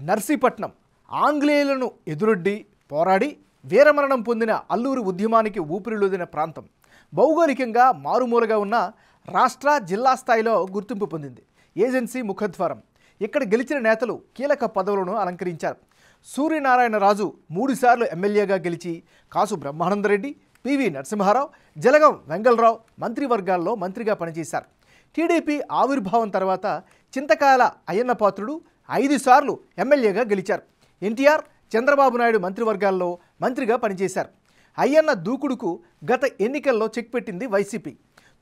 నర్సీపట్నం ఆంగ్లేయులను ఎదురొడ్డి పోరాడి వీరమరణం పొందిన అల్లూరి ఉద్యమానికి ఊపిరిలూదిన ప్రాంతం. భౌగోళికంగా మారుమూలగా ఉన్న రాష్ట్ర జిల్లా స్థాయిలో గుర్తింపు పొందింది. ఏజెన్సీ ముఖద్వారం. ఇక్కడ గెలిచిన నేతలు కీలక పదవులను అలంకరించారు. సూర్యనారాయణరాజు 3 సార్లు ఎమ్మెల్యేగా గెలిచి కాసు బ్రహ్మానందరెడ్డి, పివి నరసింహారావు, జలగం వెంగళరావు మంత్రివర్గాల్లో మంత్రిగా పనిచేశారు. టీడీపీ ఆవిర్భావం తర్వాత చింతకాయల అయ్యన్న పాత్రుడు 5 సార్లు ఎమ్మెల్యేగా గెలిచారు. ఎన్టీఆర్, చంద్రబాబు నాయుడు మంత్రివర్గాల్లో మంత్రిగా పనిచేశారు. అయ్యన్న దూకుడుకు గత ఎన్నికల్లో చెక్ పెట్టింది వైసీపీ.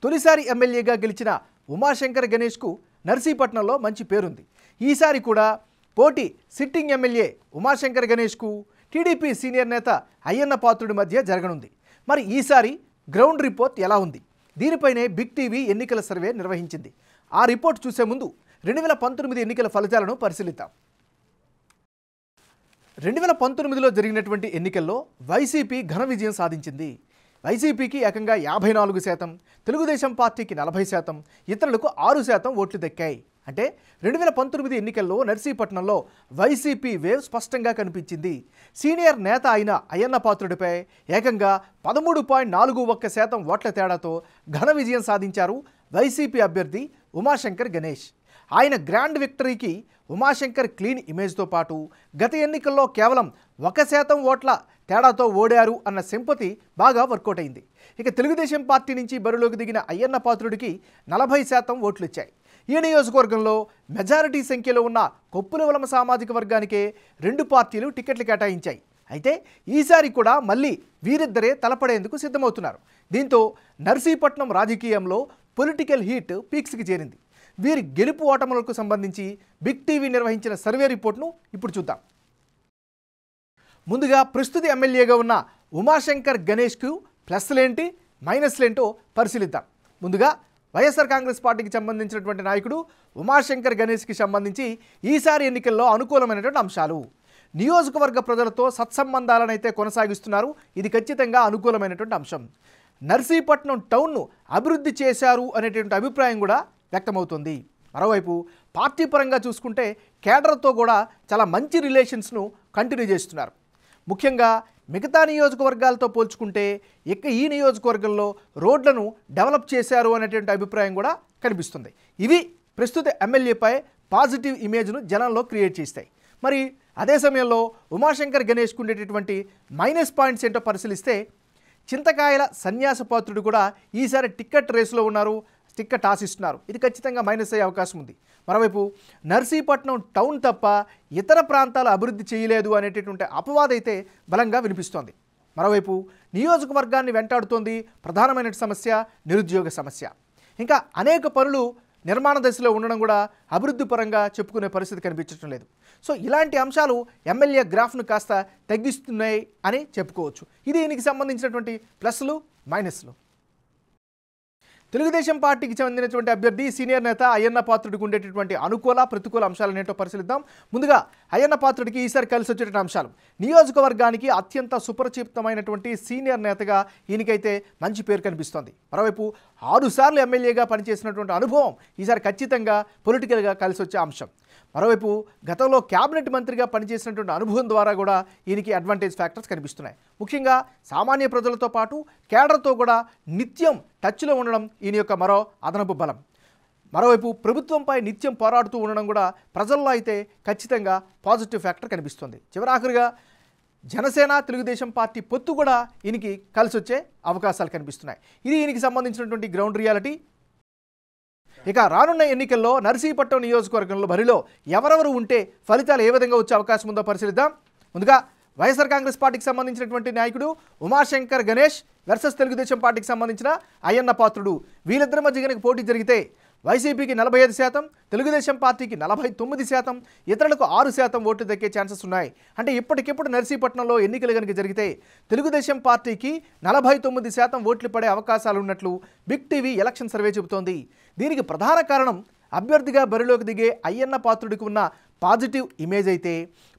తొలిసారి ఎమ్మెల్యేగా గెలిచిన ఉమాశంకర్ గణేష్కు నర్సీపట్నంలో మంచి పేరుంది. ఈసారి కూడా పోటీ సిట్టింగ్ ఎమ్మెల్యే ఉమాశంకర్ గణేష్కు టీడీపీ సీనియర్ నేత అయ్యన్న పాత్రుడి మధ్య జరగనుంది. మరి ఈసారి గ్రౌండ్ రిపోర్ట్ ఎలా ఉంది? దీనిపైనే బిగ్ టీవీ ఎన్నికల సర్వే నిర్వహించింది. ఆ రిపోర్ట్ చూసే ముందు 2019 ఎన్నికల ఫలితాలను పరిశీలిద్దాం. 2019లో జరిగినటువంటి ఎన్నికల్లో వైసీపీ ఘన విజయం సాధించింది. వైసీపీకి ఏకంగా 54%, తెలుగుదేశం పార్టీకి 40%, ఇతరులకు 6% ఓట్లు దక్కాయి. అంటే 2019 ఎన్నికల్లో నర్సీపట్నంలో వైసీపీ వేవ్ స్పష్టంగా కనిపించింది. సీనియర్ నేత అయిన అయ్యన్న పాత్రుడిపై ఏకంగా 13.41% ఓట్ల తేడాతో ఘన విజయం సాధించారు వైసీపీ అభ్యర్థి ఉమాశంకర్ గణేష్. ఆయన గ్రాండ్ విక్టరీకి ఉమాశంకర్ క్లీన్ ఇమేజ్తో పాటు గత ఎన్నికల్లో కేవలం 1% ఓట్ల తేడాతో ఓడారు అన్న సింపతి బాగా వర్కౌట్ అయింది. ఇక తెలుగుదేశం పార్టీ నుంచి బరిలోకి దిగిన అయ్యన్న పాత్రుడికి 40% ఓట్లు ఇచ్చాయి. ఈ నియోజకవర్గంలో మెజారిటీ సంఖ్యలో ఉన్న కొప్పులవలమ సామాజిక వర్గానికే 2 పార్టీలు టికెట్లు కేటాయించాయి. అయితే ఈసారి కూడా మళ్ళీ వీరిద్దరే తలపడేందుకు సిద్ధమవుతున్నారు. దీంతో నర్సీపట్నం రాజకీయంలో పొలిటికల్ హీట్ పీక్స్కి చేరింది. వీరి గెలుపు ఓటములకు సంబంధించి బిగ్ టీవీ నిర్వహించిన సర్వే రిపోర్ట్ను ఇప్పుడు చూద్దాం. ముందుగా ప్రస్తుత ఎమ్మెల్యేగా ఉన్న ఉమాశంకర్ గణేష్కు ప్లస్లేంటి మైనస్లేంటో పరిశీలిద్దాం. ముందుగా వైఎస్ఆర్ కాంగ్రెస్ పార్టీకి సంబంధించినటువంటి నాయకుడు ఉమాశంకర్ గణేష్కి సంబంధించి ఈసారి ఎన్నికల్లో అనుకూలమైనటువంటి అంశాలు. నియోజకవర్గ ప్రజలతో సత్సంబంధాలను అయితే కొనసాగిస్తున్నారు. ఇది ఖచ్చితంగా అనుకూలమైనటువంటి అంశం. నర్సీపట్నం టౌన్ను అభివృద్ధి చేశారు అనేటువంటి అభిప్రాయం కూడా వ్యక్తమవుతుంది. మరోవైపు పార్టీ పరంగా చూసుకుంటే కేడర్తో కూడా చాలా మంచి రిలేషన్స్ను కంటిన్యూ చేస్తున్నారు. ముఖ్యంగా మిగతా నియోజకవర్గాలతో పోల్చుకుంటే ఈ నియోజకవర్గంలో రోడ్లను డెవలప్ చేశారు అనేటువంటి అభిప్రాయం కూడా కనిపిస్తుంది. ఇవి ప్రస్తుత ఎమ్మెల్యేపై పాజిటివ్ ఇమేజ్ను జనంలో క్రియేట్ చేస్తాయి. మరి అదే సమయంలో ఉమాశంకర్ గణేష్కు ఉండేటటువంటి మైనస్ పాయింట్స్ ఏంటో పరిశీలిస్తే చింతకాయల సన్యాసపాత్రుడు కూడా ఈసారి టిక్కెట్ రేసులో ఉన్నారు, టిక్కెట్ ఆశిస్తున్నారు. ఇది ఖచ్చితంగా మైనస్ అయ్యే అవకాశం ఉంది. మరోవైపు నర్సీపట్నం టౌన్ తప్ప ఇతర ప్రాంతాలు అభివృద్ధి చేయలేదు అనేటటువంటి అపవాదైతే బలంగా వినిపిస్తోంది. మరోవైపు నియోజకవర్గాన్ని వెంటాడుతోంది ప్రధానమైన సమస్య నిరుద్యోగ సమస్య. ఇంకా అనేక పనులు నిర్మాణ దశలో ఉండడం కూడా అభివృద్ధి పరంగా చెప్పుకునే పరిస్థితి కనిపించడం లేదు. సో ఇలాంటి అంశాలు ఎమ్మెల్యే గ్రాఫ్ను కాస్త తగ్గిస్తున్నాయి అని చెప్పుకోవచ్చు. ఇది దీనికి సంబంధించినటువంటి ప్లస్లు మైనస్లు. తెలుగుదేశం పార్టీకి చెందినటువంటి అభ్యర్థి సీనియర్ నేత అయ్యన్న పాత్రుడికి ఉండేటటువంటి అనుకూల ప్రతికూల అంశాలనేటో పరిశీలిద్దాం. ముందుగా అయ్యన్న పాత్రుడికి ఈసారి కలిసి వచ్చేటువంటి అంశాలు. నియోజకవర్గానికి అత్యంత సుపరిచితమైనటువంటి సీనియర్ నేతగా ఈయనకైతే మంచి పేరు కనిపిస్తోంది. మరోవైపు 6 సార్లు ఎమ్మెల్యేగా పనిచేసినటువంటి అనుభవం ఈసారి ఖచ్చితంగా పొలిటికల్గా కలిసి వచ్చే అంశం. మరోవైపు గతంలో క్యాబినెట్ మంత్రిగా పనిచేసినటువంటి అనుభవం ద్వారా కూడా ఈయనకి అడ్వాంటేజ్ ఫ్యాక్టర్స్ కనిపిస్తున్నాయి. ముఖ్యంగా సామాన్య ప్రజలతో పాటు కేడర్తో కూడా నిత్యం టచ్లో ఉండడం ఈయన యొక్క మరో అదనపు బలం. మరోవైపు ప్రభుత్వంపై నిత్యం పోరాడుతూ ఉండడం కూడా ప్రజల్లో అయితే ఖచ్చితంగా పాజిటివ్ ఫ్యాక్టర్ కనిపిస్తుంది. చివరాఖరిగా జనసేన తెలుగుదేశం పార్టీ పొత్తు కూడా ఈయనకి కలిసి వచ్చే అవకాశాలు కనిపిస్తున్నాయి. ఇది ఈయనకి సంబంధించినటువంటి గ్రౌండ్ రియాలిటీ. ఇక రానున్న ఎన్నికల్లో నర్సీపట్నం నియోజకవర్గంలో బరిలో ఎవరెవరు ఉంటే ఫలితాలు ఏ విధంగా వచ్చే అవకాశం ఉందో పరిశీలిద్దాం. ముందుగా వైఎస్ఆర్ కాంగ్రెస్ పార్టీకి సంబంధించినటువంటి నాయకుడు ఉమాశంకర్ గణేష్ వర్సెస్ తెలుగుదేశం పార్టీకి సంబంధించిన అయ్యన్న పాత్రుడు. వీళ్ళిద్దరి మధ్య కనుక పోటీ జరిగితే వైసీపీకి 45%, తెలుగుదేశం పార్టీకి 49%, ఇతరులకు 6% ఓట్లు దక్కే ఛాన్సెస్ ఉన్నాయి. అంటే ఇప్పటికిప్పుడు నర్సీపట్నంలో ఎన్నికలు కనుక జరిగితే తెలుగుదేశం పార్టీకి 49% ఓట్లు పడే అవకాశాలు ఉన్నట్లు బిగ్ టీవీ ఎలక్షన్ సర్వే చెబుతోంది. దీనికి ప్రధాన కారణం అభ్యర్థిగా బరిలోకి దిగే అయ్యన్న పాత్రుడికి ఉన్న పాజిటివ్ ఇమేజ్ అయితే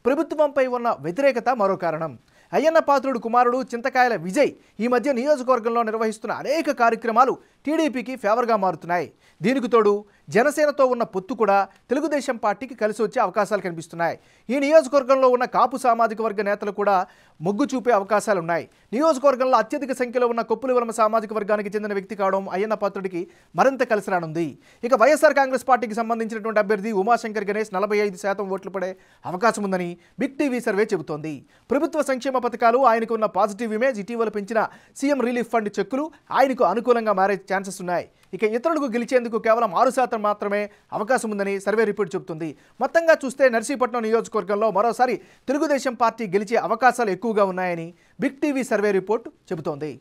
ప్రభుత్వంపై ఉన్న వ్యతిరేకత మరో కారణం. అయ్యన్న పాత్రుడు కుమారుడు చింతకాయల విజయ్ ఈ మధ్య నియోజకవర్గంలో నిర్వహిస్తున్న అనేక కార్యక్రమాలు టీడీపీకి ఫేవర్గా మారుతున్నాయి. దీనికి తోడు జనసేనతో ఉన్న పొత్తు కూడా తెలుగుదేశం పార్టీకి కలిసి వచ్చే అవకాశాలు కనిపిస్తున్నాయి. ఈ నియోజకవర్గంలో ఉన్న కాపు సామాజిక వర్గ నేతలు కూడా మొగ్గు చూపే అవకాశాలు ఉన్నాయి. నియోజకవర్గంలో అత్యధిక సంఖ్యలో ఉన్న కొప్పులవలమ సామాజిక వర్గానికి చెందిన వ్యక్తి కావడం అయ్యన్న పాత్రుడికి మరింత కలిసి రానుంది. ఇక వైఎస్ఆర్ కాంగ్రెస్ పార్టీకి సంబంధించినటువంటి అభ్యర్థి ఉమాశంకర్ గణేష్ 45% ఓట్లు పడే అవకాశం ఉందని బిగ్ టీవీ సర్వే చెబుతోంది. ప్రభుత్వ సంక్షేమ పథకాలు, ఆయనకు ఉన్న పాజిటివ్ ఇమేజ్, ఇటీవల పెంచిన సీఎం రిలీఫ్ ఫండ్ చెక్కులు ఆయనకు అనుకూలంగా మారే ఛాన్సెస్ ఉన్నాయి. ఇక ఇతరులకు గెలిచేందుకు కేవలం 6% మాత్రమే అవకాశం ఉందని సర్వే రిపోర్ట్ చెబుతుంది. మొత్తంగా చూస్తే నర్సీపట్నం నియోజకవర్గంలో మరోసారి తెలుగుదేశం పార్టీ గెలిచే అవకాశాలు ఎక్కువగా ఉన్నాయని బిగ్ టీవీ సర్వే రిపోర్ట్ చెబుతోంది.